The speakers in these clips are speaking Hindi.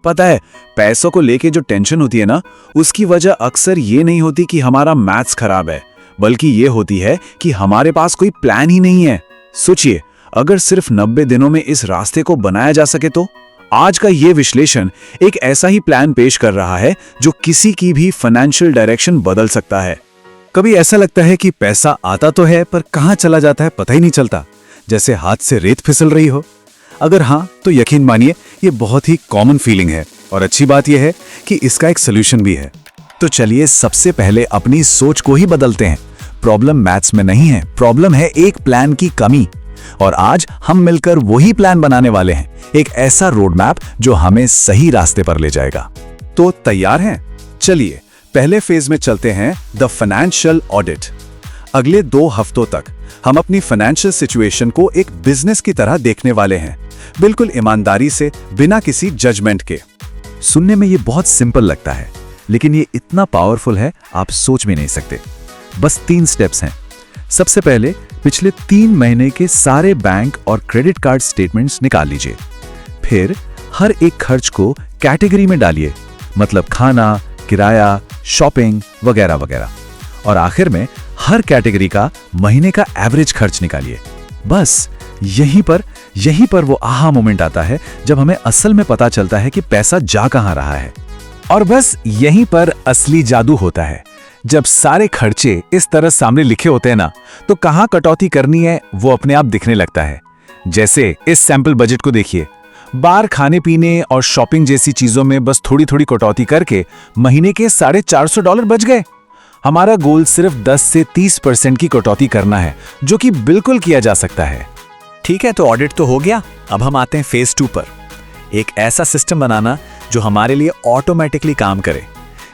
पता है, पैसों को लेके जो टेंशन होती है ना, उसकी वजह अक्सर ये नहीं होती कि हमारा मैथ्स खराब है, बल्कि ये होती है कि हमारे पास कोई प्लान ही नहीं है। सोचिए, अगर सिर्फ 90 दिनों में इस रास्ते को बनाया जा सके तो। आज का ये विश्लेषण एक ऐसा ही प्लान पेश कर रहा है जो किसी की भी फाइनेंशियल डायरेक्शन बदल सकता है। कभी ऐसा लगता है कि पैसा आता तो है पर कहां चला जाता है पता ही नहीं चलता, जैसे हाथ से रेत फिसल रही हो। अगर हाँ, तो यकीन मानिए ये बहुत ही कॉमन फीलिंग है, और अच्छी बात यह है कि इसका एक सोल्यूशन भी है। तो चलिए सबसे पहले अपनी सोच को ही बदलते हैं। प्रॉब्लम मैथ्स में नहीं है, प्रॉब्लम है एक प्लान की कमी। और आज हम मिलकर वही प्लान बनाने वाले हैं, एक ऐसा रोड मैप जो हमें सही रास्ते पर ले जाएगा। तो तैयार हैं? चलिए पहले फेज में चलते हैं, द फाइनेंशियल ऑडिट। अगले 2 हफ्तों तक हम अपनी फाइनेंशियल सिचुएशन को एक बिजनेस की तरह देखने वाले हैं, बिल्कुल ईमानदारी से, बिना किसी जजमेंट के। सुनने में ये बहुत सिंपल लगता है, लेकिन ये इतना पावरफुल है आप सोच भी नहीं सकते। बस 3 स्टेप्स हैं। सबसे पहले पिछले 3 महीने के सारे बैंक और क्रेडिट कार्ड स्टेटमेंट्स निकाल लीजिए। फिर हर एक खर्च को कैटेगरी में डालिए, मतलब खाना, किराया, शॉपिंग वगैरह वगैरह। और आखिर में हर कैटेगरी का महीने का एवरेज खर्च निकालिए। बस यहीं पर वो आहा मोमेंट आता है जब हमें असल में पता चलता है कि पैसा जा कहां रहा है। और बस यहीं पर असली जादू होता है। जब सारे खर्चे इस तरह सामने लिखे होते हैं ना, तो कहां कटौती करनी है वो अपने आप दिखने लगता है। जैसे इस सैंपल बजट को देखिए, बाहर खाने पीने और शॉपिंग जैसी चीजों में बस थोड़ी थोड़ी कटौती करके महीने के $450 बच गए। हमारा गोल सिर्फ 10 से 30% की कटौती करना है, जो कि बिल्कुल किया जा सकता है। ठीक है, तो ऑडिट तो हो गया। अब हम आते हैं फेज 2 पर। एक ऐसा सिस्टम बनाना जो हमारे लिए ऑटोमेटिकली काम करे।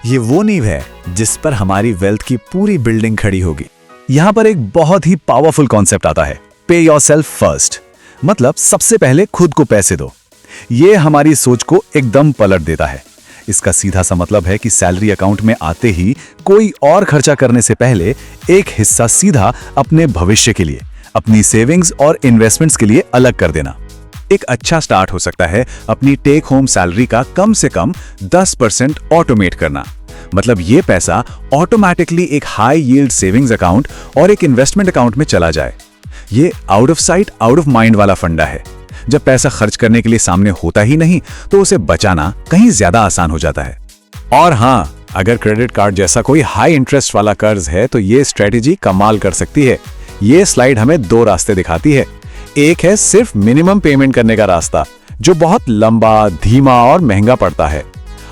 ये वो नींव है जिस पर हमारी वेल्थ की पूरी बिल्डिंग खड़ी होगी। यहां पर एक बहुत ही पावरफुल कॉन्सेप्ट आता है, पे योरसेल्फ फर्स्ट। मतलब सबसे पहले खुद को पैसे दो। ये हमारी सोच को एकदम पलट देता है। इसका सीधा सा मतलब है कि सैलरी अकाउंट में आते ही कोई और खर्चा करने से पहले एक हिस्सा सीधा अपने भविष्य के लिए, अपनी सेविंग्स और इन्वेस्टमेंट्स के लिए अलग कर देना। एक अच्छा स्टार्ट हो सकता है अपनी टेक होम सैलरी का कम से कम 10% ऑटोमेट करना। मतलब ये पैसा ऑटोमेटिकली एक हाई यील्ड सेविंग्स अकाउंट और एक इन्वेस्टमेंट अकाउंट में चला जाए। ये out of sight out of mind वाला फंडा है। जब पैसा खर्च करने के लिए सामने होता ही नहीं, तो उसे बचाना कहीं ज्यादा आसान हो जाता है। और हाँ, अगर क्रेडिट कार्ड जैसा कोई हाई इंटरेस्ट वाला कर्ज है तो ये स्ट्रेटेजी कमाल कर सकती है। ये स्लाइड हमें 2 रास्ते दिखाती है। एक है सिर्फ मिनिमम पेमेंट करने का रास्ता, जो बहुत लंबा, धीमा और महंगा पड़ता है।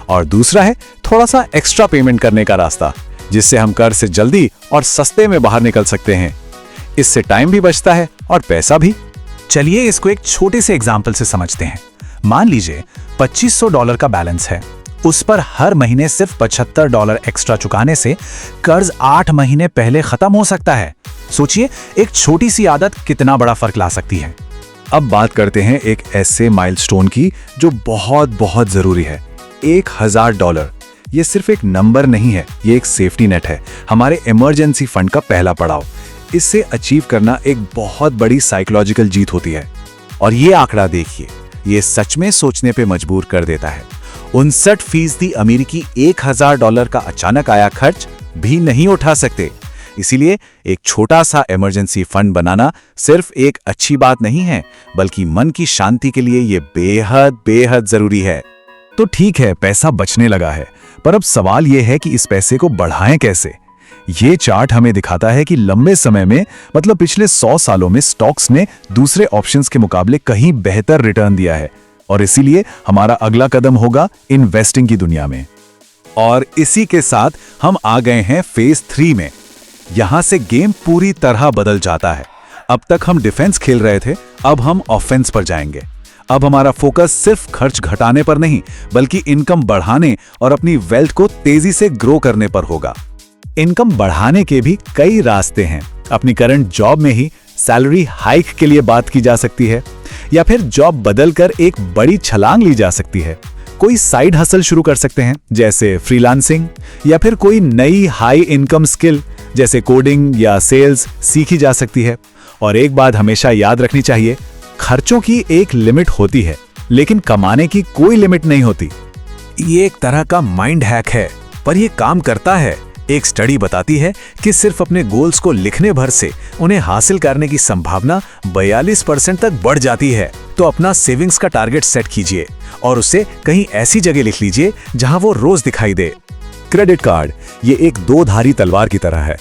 और दूसरा है थोड़ा सा एक्स्ट्रा पेमेंट करने का रास्ता, जिससे हम कर्ज से जल्दी और सस्ते में बाहर निकल सकते हैं। इससे टाइम भी बचता है और पैसा भी। चलिए इसको एक छोटे से एग्जाम्पल से समझते हैं। मान लीजिए $2500 का बैलेंस है। उस पर हर महीने सिर्फ $75 एक्स्ट्रा चुकाने से कर्ज 8 महीने पहले खत्म हो सकता है। सोचिए एक छोटी सी आदत कितना बड़ा फर्क ला सकती है। अब बात करते हैं एक ऐसे माइलस्टोन की जो बहुत बहुत जरूरी है, $1000। ये सिर्फ एक नंबर नहीं है, ये एक सेफ्टी नेट है, हमारे इमरजेंसी फंड का पहला पड़ाव। इससे अचीव करना एक बहुत बड़ी साइकोलॉजिकल जीत होती है। और ये आंकड़ा देखिए, ये सच में सोचने पे मजबूर कर देता है। 59% अमेरिकी $1000 का अचानक आया खर्च भी नहीं उठा सकते। इसीलिए एक छोटा सा इमरजेंसी फंड बनाना सिर्फ एक अच्छी बात नहीं है, बल्कि मन की शांति के लिए ये बेहद बेहद जरूरी है। तो ठीक है, पैसा बचने लगा है, पर अब सवाल यह है कि इस पैसे को बढ़ाएं कैसे। ये चार्ट हमें दिखाता है कि लंबे समय में, मतलब पिछले 100 सालों में स्टॉक्स ने दूसरे ऑप्शंस के मुकाबले कहीं बेहतर रिटर्न दिया है। और इसीलिए हमारा अगला कदम होगा इन्वेस्टिंग की दुनिया में। और इसी के साथ हम आ गए हैं फेज 3 में। यहां से गेम पूरी तरह बदल जाता है। अब तक हम डिफेंस खेल रहे थे, अब हम ऑफेंस पर जाएंगे। अब हमारा फोकस सिर्फ खर्च घटाने पर नहीं, बल्कि इनकम बढ़ाने और अपनी वेल्थ को तेजी से ग्रो करने पर होगा। इनकम बढ़ाने के भी कई रास्ते हैं। अपनी करंट जॉब में ही सैलरी हाइक के लिए बात की जा सकती है, या फिर जॉब बदलकर एक बड़ी छलांग ली जा सकती है। कोई साइड हसल शुरू कर सकते हैं, जैसे फ्रीलांसिंग, या फिर कोई नई हाई इनकम स्किल जैसे कोडिंग या सेल्स सीखी जा सकती है। और एक बात हमेशा याद रखनी चाहिए, खर्चों की एक लिमिट होती है, लेकिन कमाने की कोई लिमिट नहीं होती। ये एक तरह का माइंड हैक है, पर ये काम करता है। एक स्टडी बताती है कि सिर्फ अपने गोल्स को लिखने भर से उन्हें हासिल करने की संभावना 42% तक बढ़ जाती है। तो अपना सेविंग्स का टारगेट सेट कीजिए और उसे कहीं ऐसी जगह लिख लीजिए जहां वो रोज दिखाई दे। क्रेडिट कार्ड ये एक दो धारी तलवार की तरह है।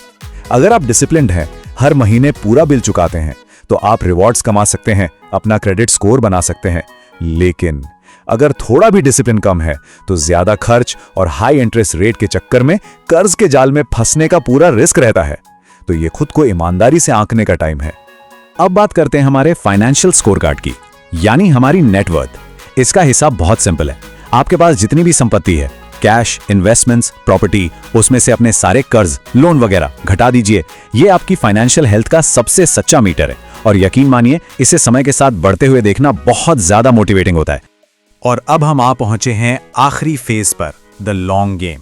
अगर आप डिसिप्लिन्ड हैं, हर महीने पूरा बिल चुकाते हैं, तो आप रिवॉर्ड्स कमा सकते हैं, अपना क्रेडिट स्कोर बना सकते हैं। लेकिन अगर थोड़ा भी डिसिप्लिन कम है, तो ज्यादा खर्च और हाई इंटरेस्ट रेट के चक्कर में कर्ज के जाल में फंसने का पूरा रिस्क रहता है। तो ये खुद को ईमानदारी से आंकने का टाइम है। अब बात करते हैं हमारे फाइनेंशियल स्कोर कार्ड की, यानी हमारी नेटवर्थ। इसका हिसाब बहुत सिंपल है। आपके पास जितनी भी संपत्ति है, कैश, इन्वेस्टमेंट्स, प्रॉपर्टी, उसमें से अपने सारे कर्ज, लोन वगैरह घटा दीजिए। ये आपकी फाइनेंशियल हेल्थ का सबसे सच्चा मीटर है। और यकीन मानिए, इसे समय के साथ बढ़ते हुए देखना बहुत ज्यादा मोटिवेटिंग होता है। और अब हम आ पहुंचे हैं आखिरी फेज पर, द लॉन्ग गेम।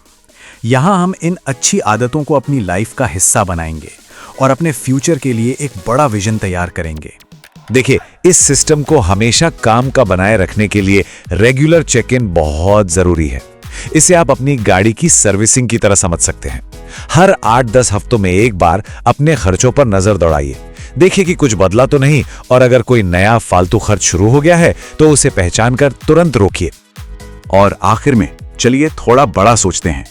यहां हम इन अच्छी आदतों को अपनी लाइफ का हिस्सा बनाएंगे और अपने फ्यूचर के लिए एक बड़ा विजन तैयार करेंगे। देखिए, इस सिस्टम को हमेशा काम का बनाए रखने के लिए रेगुलर चेक इन बहुत जरूरी है। इसे आप अपनी गाड़ी की सर्विसिंग की तरह समझ सकते हैं। हर 8-10 हफ्तों में एक बार अपने खर्चों पर नजर दौड़ाइए। देखिए कि कुछ बदला तो नहीं, और अगर कोई नया फालतू खर्च शुरू हो गया है तो उसे पहचान कर तुरंत रोकिए। और आखिर में चलिए थोड़ा बड़ा सोचते हैं।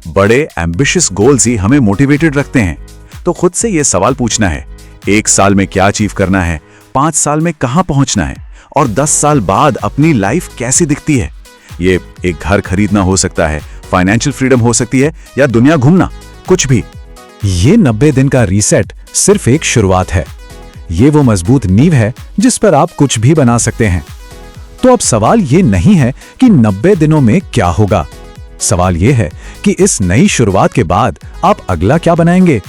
बड़े एम्बिशियस गोल्स ही हमें मोटिवेटेड रखते हैं। तो खुद से यह सवाल पूछना है, 1 साल में क्या अचीव करना है, 5 साल में कहां पहुंचना है, और 10 साल बाद अपनी लाइफ कैसी दिखती है। ये एक घर खरीदना हो सकता है, फाइनेंशियल फ्रीडम हो सकती है, या दुनिया घूमना, कुछ भी। ये 90 दिन का रीसेट सिर्फ एक शुरुआत है। ये वो मजबूत नींव है जिस पर आप कुछ भी बना सकते हैं। तो अब सवाल ये नहीं है कि 90 दिनों में क्या होगा। सवाल ये है कि इस नई शुरुआत के बाद आप अगला क्या बनाएंगे।